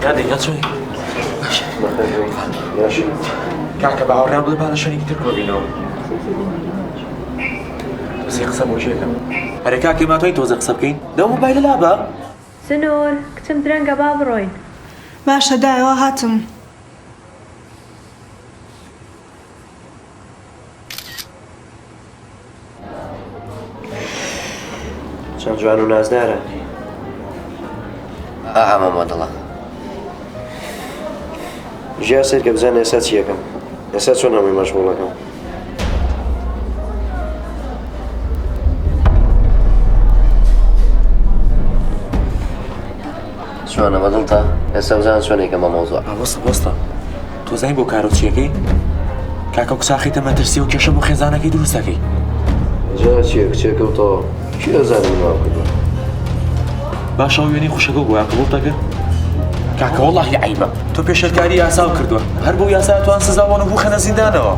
یادی یا چی؟ باشه کاکە باوەڕیان بڵێ با لە شوێنێکی تر کۆبینەوە تۆزی قسە بۆ ژێکم هەرێ کاکی ماتۆی تۆزە قسە بکەین لەو مۆبایلە لابە سنوور کچم درەنگە با بڕۆین باشە دایەوە هاتم چەند جوان و نازدارە ئامەمە دڵە ژیا سێت کە بزانێ ئێستا چی یەکەم ئێستا چۆن هەمووی مەشغوڵەکەم چۆنە بەدڵتە ئێستا بزانە چۆنێکەمە مەوزوع وەستە تۆ زانین بۆ کارۆچیەکەی کاکە و کچاخیتە مەترسی و کێشە بۆ خێزانەکەی دروستەکەی جا چیە کچێکەوتەوە کی دەزانم ناو کردووە باشە وێنەی خوشەکە بۆ قبول دەکرد کاکە وەڵڵاهی عیبە تۆ پێشەرکاری یاساو کردووە هەر بۆ یاسا توان سزاوان و بوو خەنە زیندانەوە